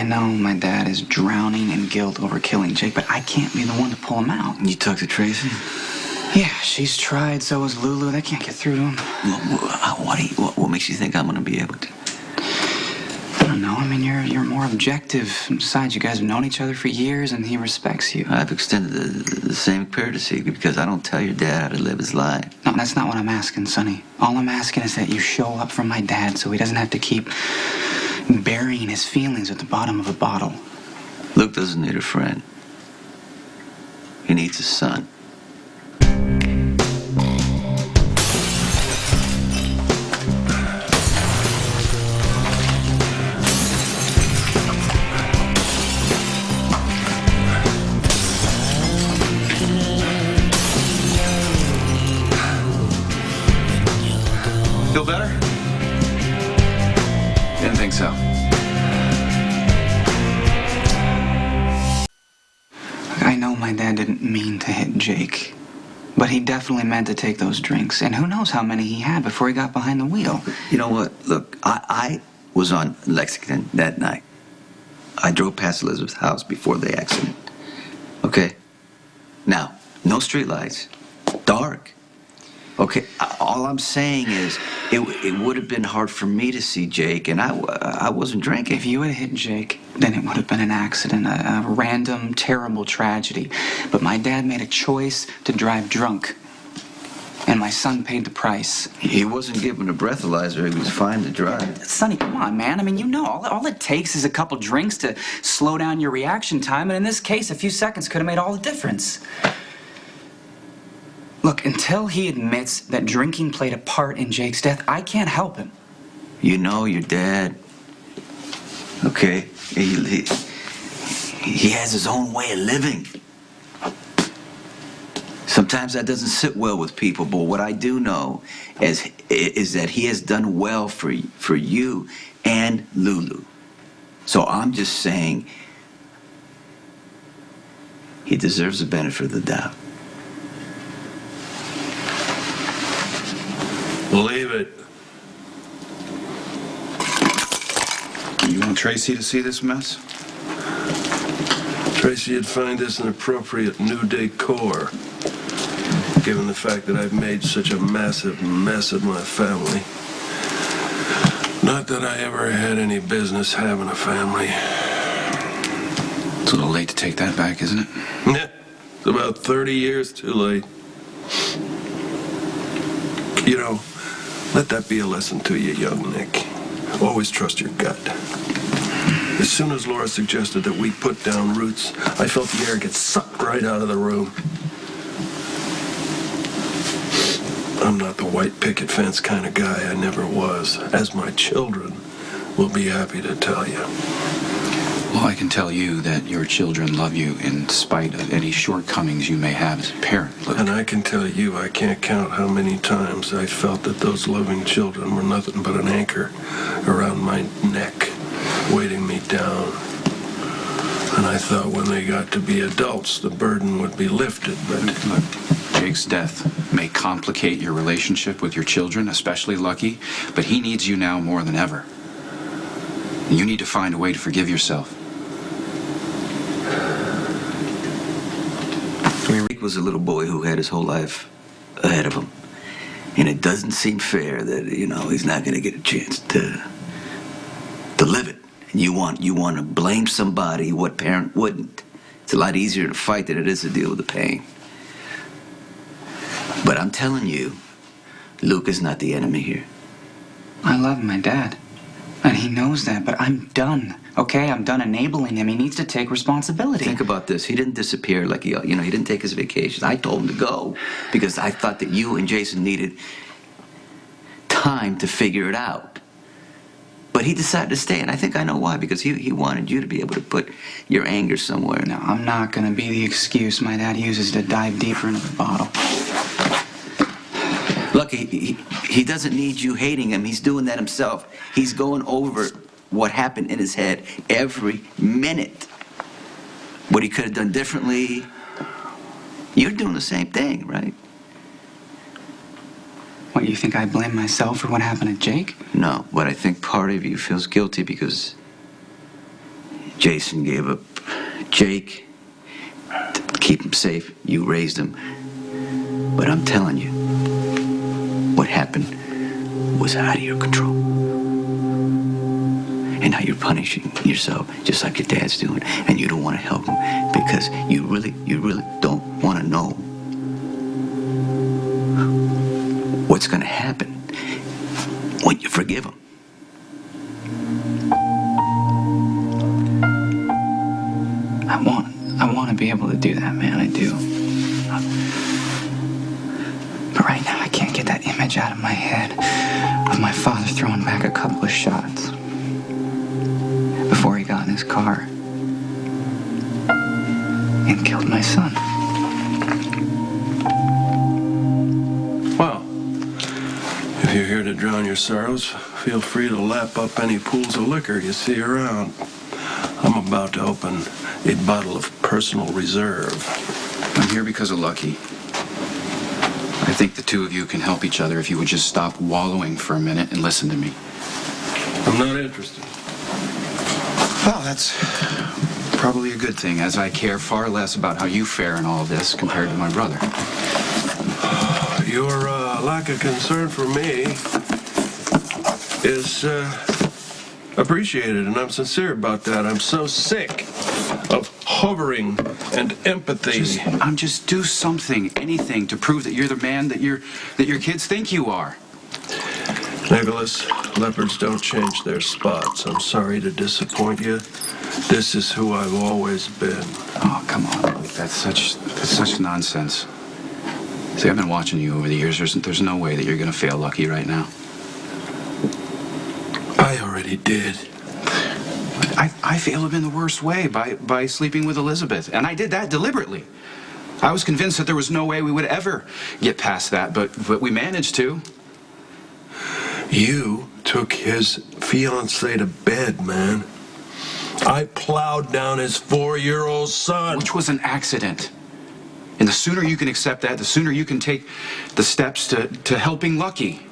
I know my dad is drowning in guilt over killing Jake, but I can't be the one to pull him out. You talked to Tracy? Yeah, she's tried, so has Lulu. They can't get through to him. What makes you think I'm going to be able to? I don't know. I mean, you're more objective. Besides, you guys have known each other for years, and he respects you. I've extended the same courtesy because I don't tell your dad how to live his life. No, that's not what I'm asking, Sonny. All I'm asking is that you show up for my dad so he doesn't have to keep burying his feelings at the bottom of a bottle. Luke doesn't need a friend. He needs a son. Feel better? Didn't think so. I know my dad didn't mean to hit Jake, but he definitely meant to take those drinks, and who knows how many he had before he got behind the wheel. You know what? Look, I was on Lexington that night. I drove past Elizabeth's house before the accident. Okay? Now, no streetlights. Dark. Okay, all I'm saying is it would have been hard for me to see Jake, and I wasn't drinking. If you had hit Jake, then it would have been an accident, a random, terrible tragedy. But my dad made a choice to drive drunk, and my son paid the price. He wasn't given a breathalyzer. He was fine to drive. Sonny, come on, man. I mean, you know, all it takes is a couple drinks to slow down your reaction time, and in this case, a few seconds could have made all the difference. Look, until he admits that drinking played a part in Jake's death, I can't help him. You know your dad. Okay, he has his own way of living. Sometimes that doesn't sit well with people, but what I do know is that he has done well for you and Lulu. So I'm just saying he deserves the benefit of the doubt. Believe it. You want Tracy to see this mess? Tracy would find this an appropriate new decor, given the fact that I've made such a massive mess of my family. Not that I ever had any business having a family. It's a little late to take that back, isn't it? Yeah, it's about 30 years too late. You know, let that be a lesson to you, young Nick. Always trust your gut. As soon as Laura suggested that we put down roots, I felt the air get sucked right out of the room. I'm not the white picket fence kind of guy. I never was, as my children will be happy to tell you. Well, I can tell you that your children love you in spite of any shortcomings you may have as a parent, Luke. And I can tell you I can't count how many times I felt that those loving children were nothing but an anchor around my neck, weighting me down. And I thought when they got to be adults, the burden would be lifted, but... Look, Jake's death may complicate your relationship with your children, especially Lucky, but he needs you now more than ever. You need to find a way to forgive yourself. Rick was a little boy who had his whole life ahead of him. And it doesn't seem fair that, you know, he's not going to get a chance to live it. And you want to blame somebody, what parent wouldn't? It's a lot easier to fight than it is to deal with the pain. But I'm telling you, Luke is not the enemy here. I love my dad, and he knows that, but I'm done. Okay, I'm done enabling him. He needs to take responsibility. Think about this. He didn't disappear like he didn't take his vacation. I told him to go because I thought that you and Jason needed time to figure it out. But he decided to stay, and I think I know why, because he wanted you to be able to put your anger somewhere. No, I'm not going to be the excuse my dad uses to dive deeper into the bottle. Look, he doesn't need you hating him. He's doing that himself. He's going over what happened in his head every minute. What he could have done differently. You're doing the same thing, right? What, you think I blame myself for what happened to Jake? No, but I think part of you feels guilty because Jason gave up Jake to keep him safe. You raised him. But I'm telling you, what happened was out of your control. And now you're punishing yourself just like your dad's doing. And you don't want to help him because you really don't want to know what's going to happen when you forgive him. I want to be able to do that, man. I do. But right now, I can't get that image out of my head of my father throwing back a couple of shots before he got in his car and killed my son. Well, if you're here to drown your sorrows, feel free to lap up any pools of liquor you see around. I'm about to open a bottle of personal reserve. I'm here because of Lucky. I think the two of you can help each other if you would just stop wallowing for a minute and listen to me. I'm not interested. Well, that's probably a good thing, as I care far less about how you fare in all of this compared to my brother. Your lack of concern for me is appreciated, and I'm sincere about that. I'm so sick of hovering and empathy. Just do something, anything, to prove that you're the man that your kids think you are. Nicholas, leopards don't change their spots. I'm sorry to disappoint you. This is who I've always been. Oh, come on, Luke. That's such nonsense. See, I've been watching you over the years. There's no way that you're going to fail Lucky right now. I already did. I failed him in the worst way by sleeping with Elizabeth, and I did that deliberately. I was convinced that there was no way we would ever get past that, but we managed to. You took his fiancée to bed, man. I plowed down his 4-year-old son. Which was an accident. And the sooner you can accept that, the sooner you can take the steps to helping Lucky.